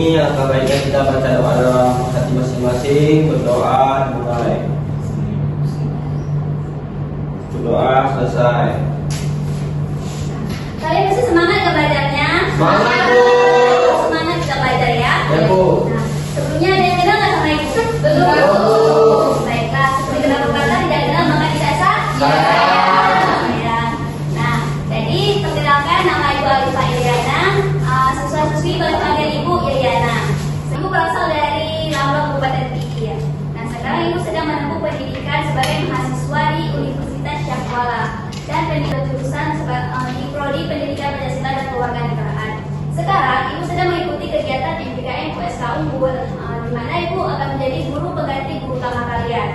ini alangkah baiknya kita baca doa dalam hati masing-masing. Berdoa mulai. Berdoa selesai. Kalian masih semangat nggak belajarnya? Semangat, Bu. Semangat kita belajar ya. Ya, Bu. Nah, sebelumnya ada yang kenal nggak sama ibu? Belum. Baiklah, seperti kita berkata tidak kenal maka tidak sah. Ya. Nah, jadi perkenalkan nama Ibu Alifah Iliana. Siswa-siswi boleh panggil Ibu Iliana. Ibu berasal dari Lambang Kabupaten Pidi ya. Nah, sekarang Ibu sedang menempuh pendidikan sebagai mahasiswa di Universitas Syahwala dan pendidikan jurusan di Prodi Pendidikan Pancasila dan Kewarganegaraan. Sekarang Ibu sedang mengikuti kegiatan MPKM USK Unggul, di mana Ibu akan menjadi guru pengganti guru utama kalian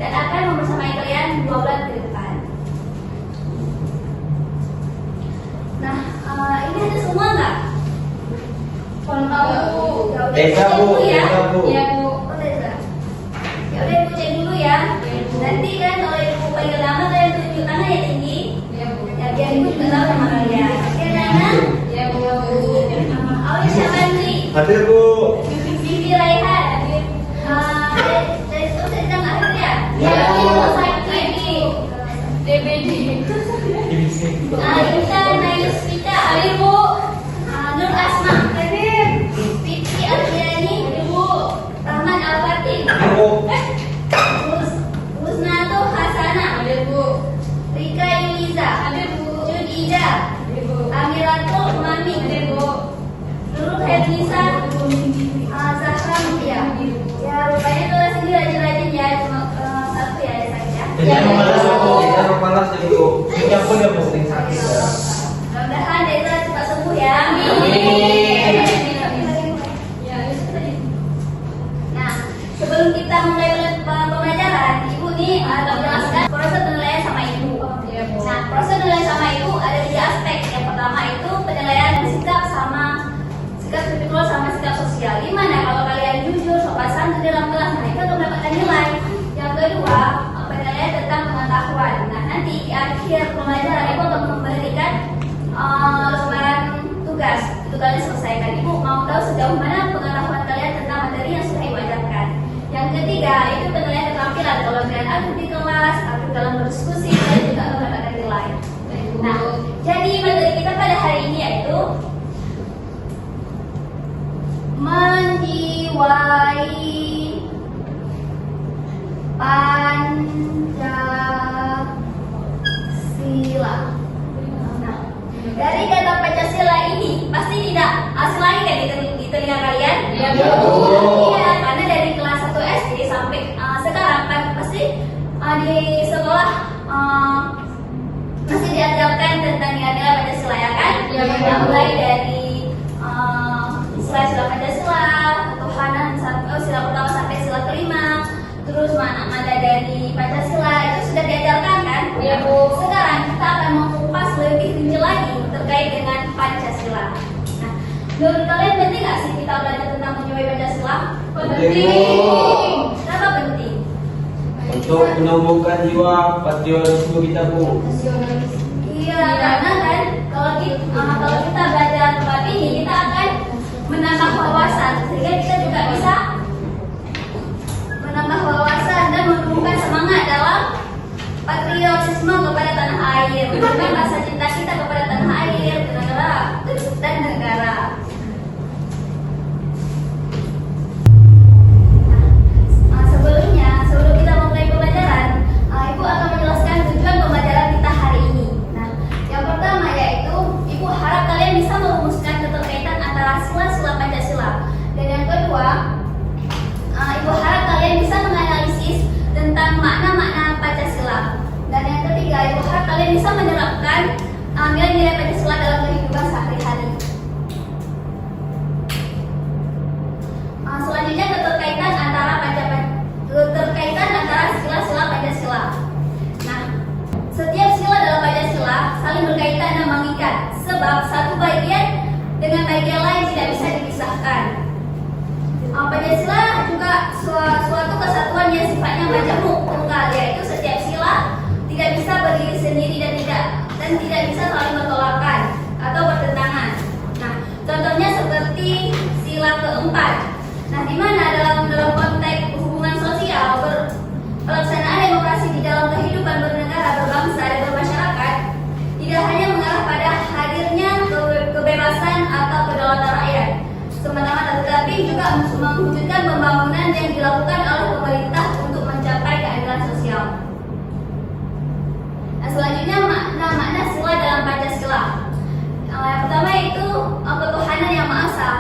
dan akan membersamai kalian 2 bulan ke depan. Nah, ini ada semua nggak? Kalau tahu, ya udah Teza, Bu. dulu ya. Teza, Bu. Ya Bu. Oh, Teza. Ya udah Ibu cek dulu ya. Nanti kan kalau Ibu panggil nama kalian tunjuk tangan ya tinggi. Ya Bu. Ya biar Ibu juga tahu nama kalian. Oke, Nana? Ya Bu. Awal Syabandri. Hadir, Bu. Bibi Raihan. Dari itu sedang akhir ya? Ya, Bu. Sakit. DBD. Intan Nayusvita. Hadir Bu. Nur Asma. Hadir. Pipi Ardiani. Hadir Bu. Rahman Al-Fatih. Bu. Husnato Hasanah. Hadir Bu. Rika Yuliza. Hadir Bu. Judida. Hadir Bu. Amiratul Mami. Hadir Bu. Nurul Hernisa. Zahra Mutia. Ya, rupanya kelas ini rajin-rajin ya, cuma satu ya ada saja. Jangan malas, Bu. Jangan malas jadi, Bu. Kita pun yang penting sakit ya. Mudah-mudahan Deza cepat sembuh ya. Amin. Nah, sebelum kita mulai pembelajaran, Ibu nih akan menjelaskan proses penilaian sama Ibu. Nah, proses penilaian sama Ibu ada 3 aspek. Yang pertama itu penilaian sikap spiritual sama sikap sosial. Gimana kalau kalian jujur, sopan santun dalam kelas, nah itu akan mendapatkan nilai. Yang kedua, penilaian tentang pengetahuan. Nah, nanti di akhir pembelajaran Ibu akan memberikan lembaran tugas. Itu kalian selesaikan. Ibu mau tahu sejauh mana pengetahuan kalian tentang materi yang sudah Ibu ajarkan. Yang ketiga, itu penilaian keterampilan. Kalau kalian aktif di kelas, aktif dalam berdiskusi, kalian juga akan mendapatkan nilai. Nah, jadi materi kita pada hari ini yaitu menjiwai Pancasila. Nah, dari kata Pancasila ini pasti tidak asing lagi kan di telinga kalian? Ya, Bu. Bu. Iya, karena dari kelas 1 SD sampai sekarang kan pasti di sekolah masih diajarkan tentang nilai-nilai Pancasila ya kan? Ya, Bu. Mulai dari sila Pancasila, ketuhanan, sila pertama sampai sila kelima, terus mana dari Pancasila itu sudah diajarkan kan? Ya, Bu. Sekarang kita akan mengupas lebih rinci lagi terkait dengan Pancasila. Nah, menurut kalian penting nggak sih kita belajar tentang menjiwai Pancasila? Penting. Kenapa penting? Untuk menumbuhkan jiwa patriotisme kita, Bu. Iya, karena kan kalau kita belajar tempat ini kita akan menambah wawasan sehingga kita juga bisa menambah wawasan dan menumbuhkan semangat dalam patriotisme kepada tanah air, dan rasa cinta kita kepada tanah air, negara dan negara. Sebelum kita memulai pembelajaran, Ibu akan menjelaskan tujuan pembelajaran kita hari ini. Nah, yang pertama yaitu Ibu harap kalian bisa merumuskan keterkaitan antara sila-sila Pancasila. Dan yang kedua, Ibu harap kalian bisa menganalisis tentang makna-makna Pancasila. Dan yang ketiga, Ibu harap kalian bisa menerapkan nilai-nilai Pancasila dalam kehidupan sehari-hari. Selanjutnya keterkaitan antara sila-sila Pancasila. Nah, setiap sila dalam Pancasila saling berkaitan dan mengikat, sebab satu bagian dengan bagian lain tidak bisa dipisahkan. Pancasila juga suatu kesatuan yang sifatnya majemuk, tunggal, yaitu setiap sila tidak bisa berdiri sendiri dan tidak bisa saling bertolak atau bertentangan. Nah, contohnya seperti sila keempat Nah, di mana dalam konteks hubungan sosial pelaksanaan demokrasi di dalam kehidupan bernegara, berbangsa, dan bermasyarakat tidak hanya mengarah pada hadirnya kebebasan atau kedaulatan rakyat semata-mata, tetapi juga mewujudkan pembangunan yang dilakukan oleh pemerintah untuk mencapai keadilan sosial. Nah, selanjutnya makna sila dalam Pancasila. Yang pertama itu ketuhanan yang Maha Esa.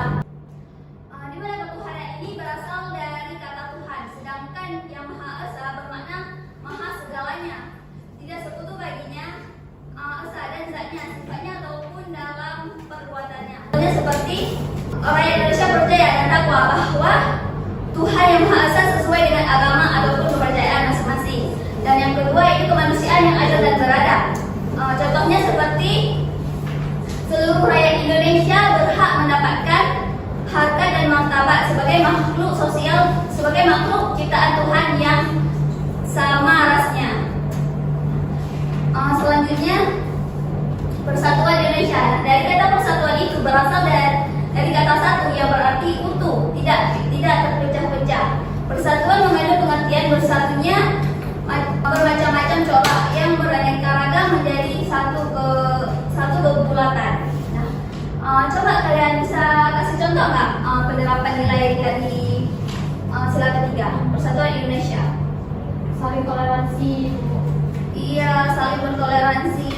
Di mana ketuhanan ini berasal dari kata Tuhan, sedangkan yang Maha Esa bermakna maha segalanya, tidak sekutu baginya, esa dan zatnya, sifatnya ataupun dalam perbuatannya. Seperti orang Indonesia percaya dan takwa bahwa Tuhan yang Maha Esa sesuai dengan agama ataupun kepercayaan masing-masing. Dan yang kedua itu kemanusiaan yang adil dan beradab. Contohnya seperti seluruh rakyat Indonesia berhak mendapatkan harkat dan martabat sebagai makhluk sosial, sebagai makhluk ciptaan Tuhan yang sama rasnya. Selanjutnya persatuan Indonesia. Dari kata persatuan itu berasal dari kata satu yang berarti utuh, tidak terpecah-pecah. Persatuan mengandung pengertian bersatunya bermacam-macam corak yang beraneka ragam menjadi satu kebulatan. Nah, coba kalian bisa kasih contoh nggak penerapan nilai dari sila ketiga persatuan Indonesia? Saling toleransi. Iya, saling bertoleransi,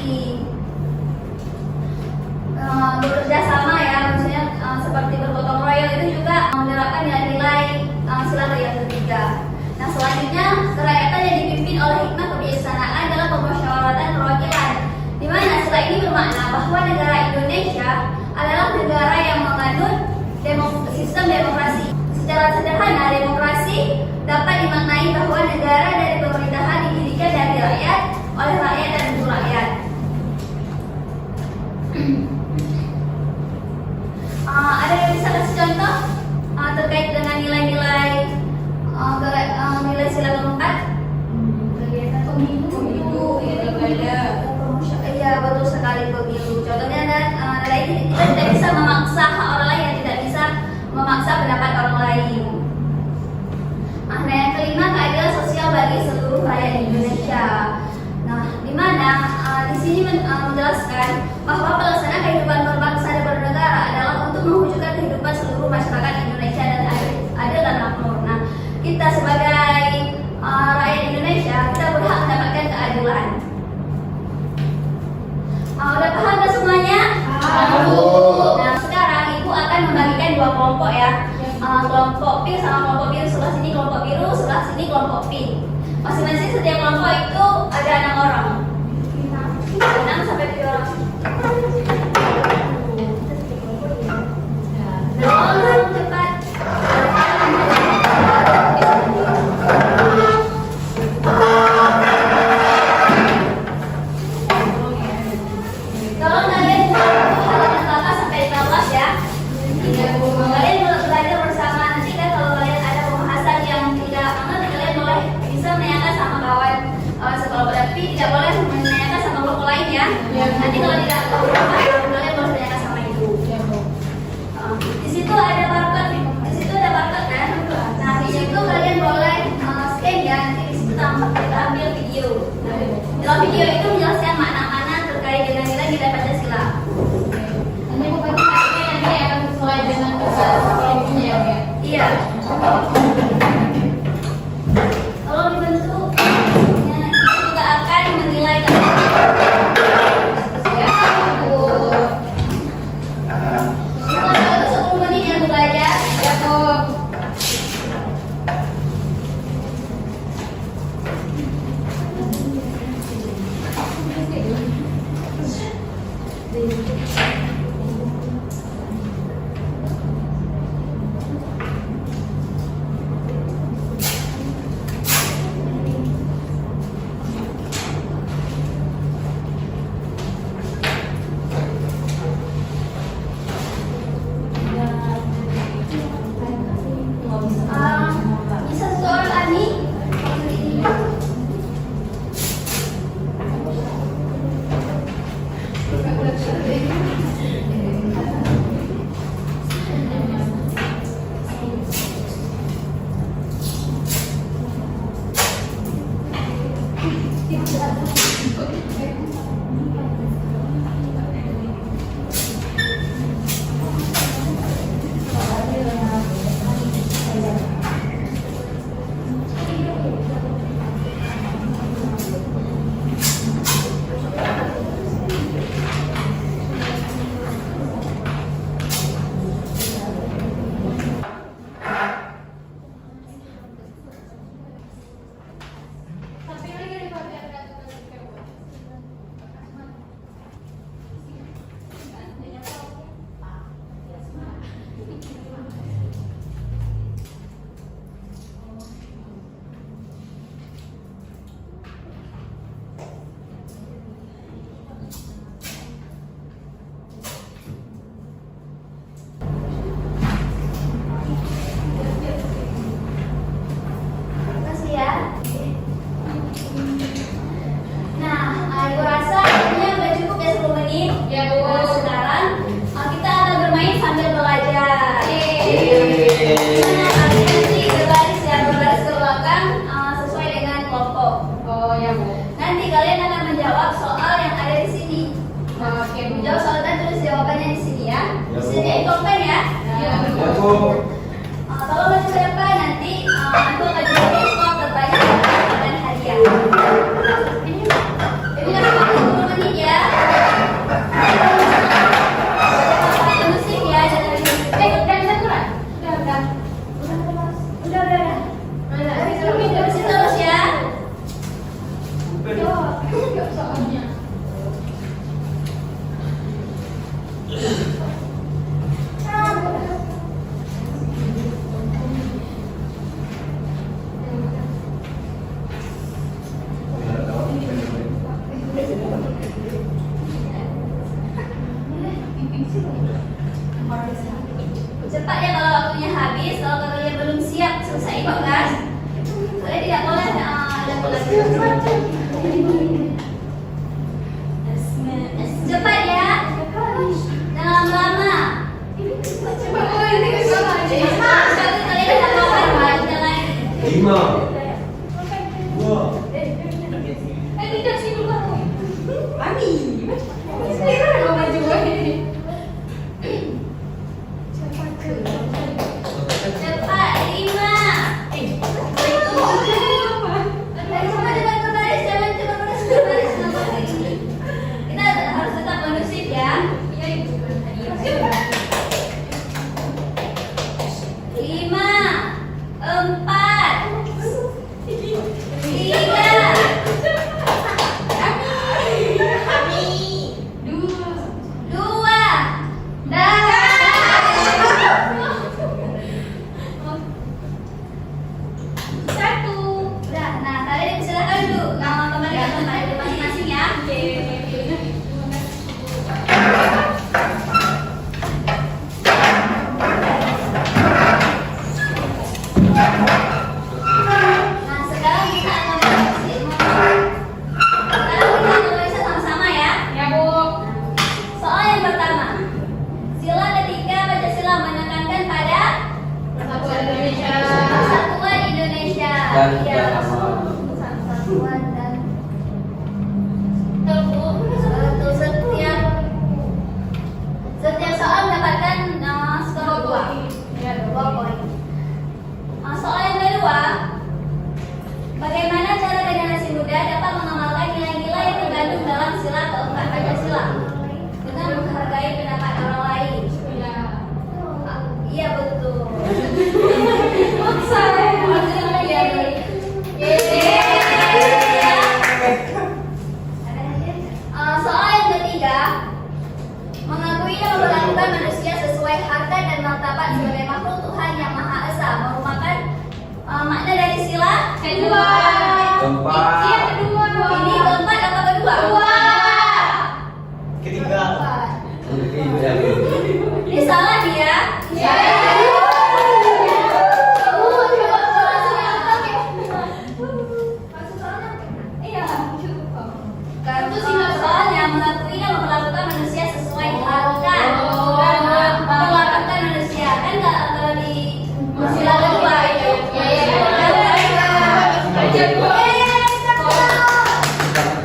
bekerja sama ya, misalnya seperti bergotong royong, itu juga menerapkan nilai-nilai sila yang ketiga. Nah, selanjutnya kerakyatan yang dipimpin oleh hikmah kebijaksanaan dalam pemusyawaratan perwakilan, di mana sila ini bermakna bahwa negara Indonesia adalah negara yang menganut sistem demokrasi. Secara sederhana, demokrasi dapat dimaknai bahwa negara dari pemerintahan didirikan dari rakyat, oleh rakyat dan untuk rakyat. Ada yang bisa kasih contoh terkait dengan nilai-nilai nilai sila keempat? Kegiatan pemilu, Iya, betul sekali, pemilu. Contohnya nilai ini kita tidak bisa memaksa hak orang lain, yang tidak bisa memaksa pendapat orang lain. Nah, yang kelima, keadilan sosial bagi seluruh rakyat Indonesia. Nah, di mana di sini menjelaskan bahwa pelaksanaan kehidupan berbangsa dan bernegara adalah untuk mewujudkan kehidupan seluruh masyarakat Indonesia dan adil dan makmur. Nah, kita sebagai rakyat Indonesia, kita berhak mendapatkan keadilan. Udah paham gak semuanya? Nah, sekarang Ibu akan membagikan dua kelompok ya. Kelompok pink sama kelompok biru, sebelah sini kelompok biru, sebelah sini kelompok pink. Masing-masing setiap kelompok itu ada 6 orang. 6 sampai 7 orang. Orang cepat. Tolong kalian halaman 8 sampai 15 ya. Kalian belajar bersama, nanti kan kalau kalian ada pembahasan yang tidak mengerti, kalian boleh bisa menanyakan sama kawan sekelompok, tapi tidak boleh menanyakan sama kelompok lain ya. Nanti kalau tidak tahu kalian boleh menanyakan sama ibu. Di situ ada barcode, kan? Nah, di situ kalian boleh scan ya. Nanti di situ kita ambil video. Dalam video itu menjelaskan makna-makna terkait dengan nilai Pancasila. Nanti nanti akan sesuai dengan kelompoknya ya. Iya. Kalau dibentuk, itu juga akan menilai Kalau 10 menit yang belajar, ya kok. Tolong maju ke depan, nanti aku akan jadi skor terbanyak dan hadiah. Ini kan 40 menit ya. Baca musik ya, jangan Udah. Mana? terus terus ya. Soalnya. Cepat ya kalau waktunya habis. Kalau kalian belum siap selesai kelas, kalian tidak boleh ada kelas. Cepat ya, jangan lama-lama. Sekali kalian ada kawan jangan lagi. 5 Tidak sih dulu kamu. Ami. Sekarang mau maju lagi. Cepat 5. Sama dengan berbaris, jangan cuma berbaris nama ini. Kita harus tetap kondusif ya. 5, 4, 3, 2, satu. Udah, nah kalian silakan dulu. Kembali ke tempat masing-masing ya. Nah sekarang kita akan menulis sama-sama ya. Ya, Bu. Soal yang pertama, sila ketiga Pancasila menekankan pada Persatuan Indonesia. persatuan Indonesia. Dan Iya, keamanan. persatuan dan Betul, setiap soal mendapatkan skor 2. Ya, 2 poin. Soal yang kedua, bagaimana cara generasi muda dapat mengamalkan nilai-nilai yang terkandung dalam sila keempat Pancasila dengan menghargai pendapat orang lain? Ya. Iya betul. Maksa. Soal yang ketiga, mengakui dan memperlakukan manusia sesuai harkat dan martabat sebagai makhluk Tuhan yang Maha Esa merupakan makna dari sila Kedua. Keempat. Iya, kedua. Ini keempat apa kedua? Ketiga. Ini salah dia. Soalnya mengakui dan memperlakukan manusia sesuai harkat dan memperlakukan manusia kan kalau di sila kedua itu.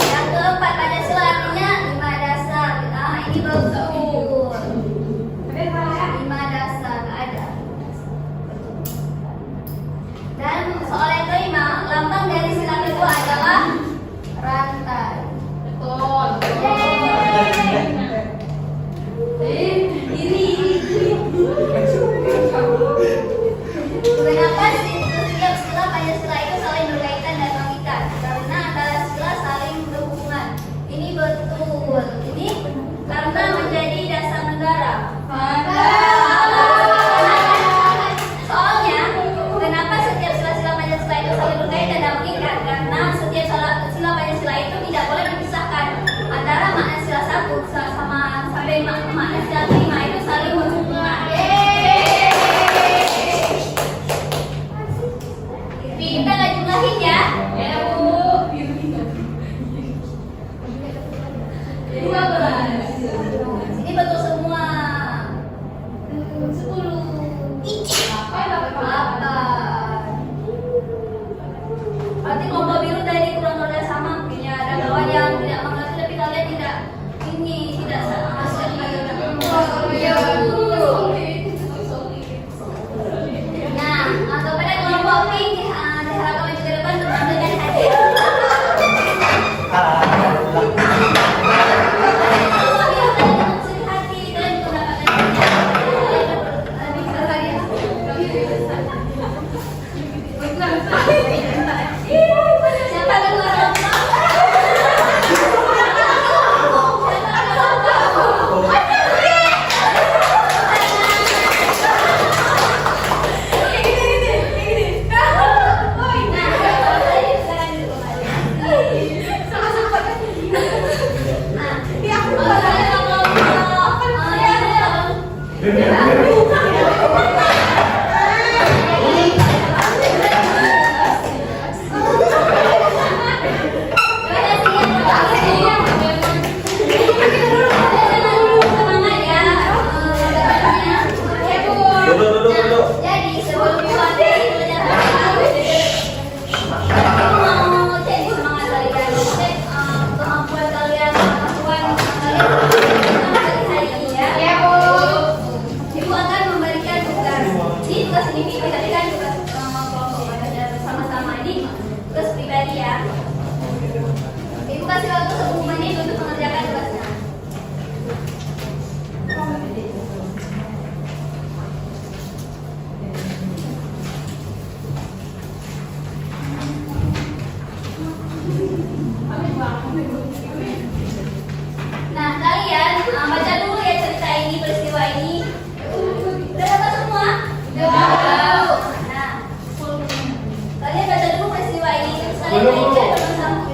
Yang keempat Pancasila artinya 5 dasar. Ini betul. 5 dasar ada. Dan soal yang kelima, lambang dari sila kedua adalah rantai. Betul. Kenapa setiap sila Pancasila itu saling berkaitan dan mengikat? Karena antara sila saling berhubungan. Ini betul. Ini karena menjadi dasar negara. Soalnya, kenapa setiap sila-sila Pancasila itu saling berkaitan dan mengikat? Karena setiap sila Pancasila itu tidak boleh memisahkan antara makna sila 1 sampai makna sila 5 itu saling berhubungan. Ibu kasih waktu 10 menit untuk mengerjakan tugasnya. Nah, kalian baca dulu ya cerita ini, peristiwa ini. Udah dapat semua? Udah. Nah, kalian baca dulu peristiwa ini, terus kalian baca bersama.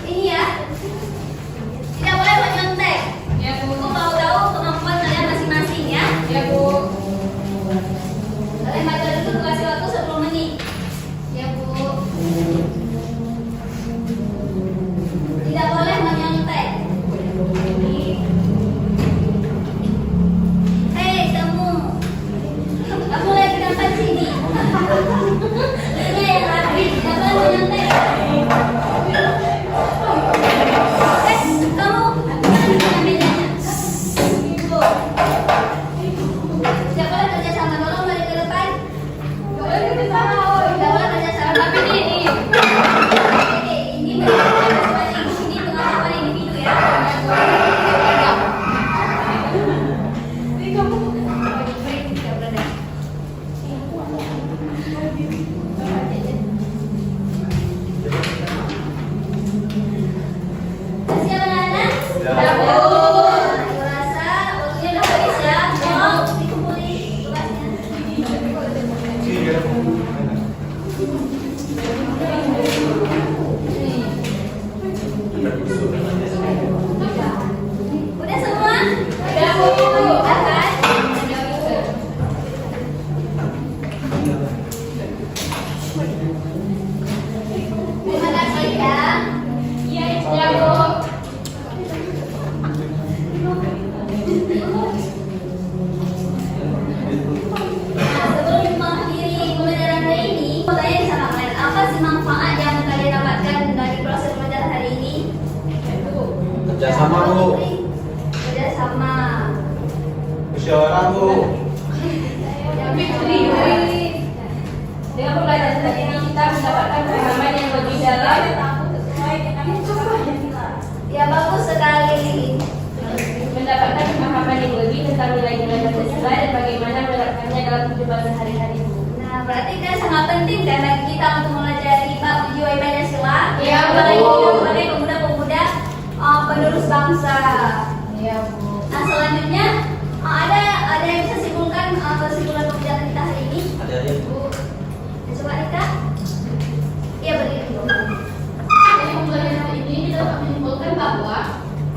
Ini ya. Tidak boleh menyontek. Ya, Bu. Aku mau tahu kemampuan kalian masing-masing ya. Ya, Bu. Kalian baca dulu, kasih waktu 10 menit. Ya, Bu. Tidak boleh menyontek. Hei kamu, kamu lagi dapat sini. Ini yang rapi, tidak boleh menyontek. Kamu, mana bedanya? Ibu, tidak boleh kerja sama, tolong balik ke depan. Boleh kita sama, oh. Tidak boleh kerja sama. Tapi ini. Oke, ini benar-benar ibu, ini pengalaman individu ya. Ini kamu. Siap anak-anak? Ya, Bu. Ibu rasa waktunya udah habis ya. Mau dikumpulin tugasnya. Udah semua? Udah, Bu. Udah kan? Terima kasih ya. Iya, ya, Bu. Nah, sebelum mengakhiri pembelajaran hari ini, mau tanya sama kalian, apa sih manfaat yang kalian dapatkan dari proses pembelajaran hari ini? Kerjasama, Bu. Kerjasama. Musyawarah, Bu. Ya, Fitri. Dengan pembelajaran tadi ini kita mendapatkan pemahaman yang lebih dalam sesuai dengan Ya bagus sekali. mendapatkan pemahaman yang lebih tentang nilai-nilai Pancasila dan bagaimana menerapkannya dalam kehidupan sehari-hari. Nah, berarti kan sangat penting kan bagi kita untuk mempelajari bab 7 Pancasila. Iya, apalagi Bu. kita sebagai pemuda-pemuda penerus bangsa. Iya, Bu. Nah, selanjutnya ada yang bisa simpulkan kesimpulan pembelajaran kita hari ini? Ada ya, Bu. Coba Rika. Iya berdiri dulu. Dari pembelajaran hari ini kita dapat menyimpulkan bahwa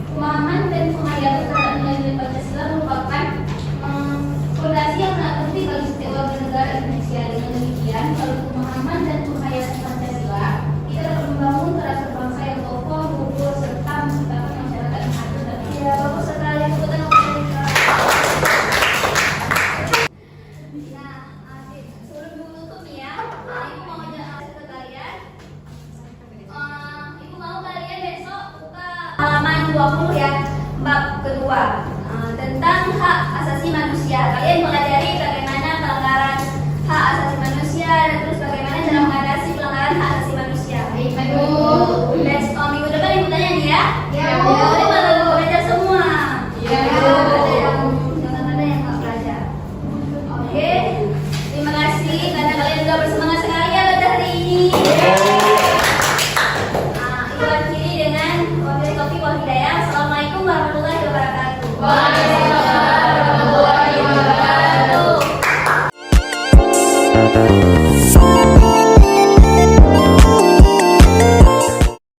Pemahaman dan penghayatan terhadap nilai-nilai Pancasila merupakan fondasi yang sangat penting bagi setiap warga negara Indonesia. Dengan demikian, kalau pemahaman dan penghayatan Pancasila, kita dapat membangun karakter bangsa yang kokoh, luhur, serta menciptakan masyarakat yang adil dan ya, bagus sekali. Tepuk tangan untuk Rika. Nah, sebelum menutup ya, Ibu mau ajak ke kalian. Ibu mau kalian besok buka halaman 20 ya, bab kedua tentang hak asasi manusia. Kalian pelajari bagaimana pelanggaran hak asasi manusia dan terus bagaimana cara mengatasi pelanggaran hak asasi manusia. Baik, Ibu. minggu depan ibu tanya nih ya. Ya, Bu. Udah baru belajar semua. Ya, Bu. Ada yang jangan ada yang nggak belajar. Oke, terima kasih karena kalian sudah bersemangat sekali ya belajar hari ini. Ibu akhiri dengan wabillahi taufiq wal hidayah. Assalamualaikum warahmatullahi wabarakatuh. Waalaikumsalam warahmatullahi wabarakatuh.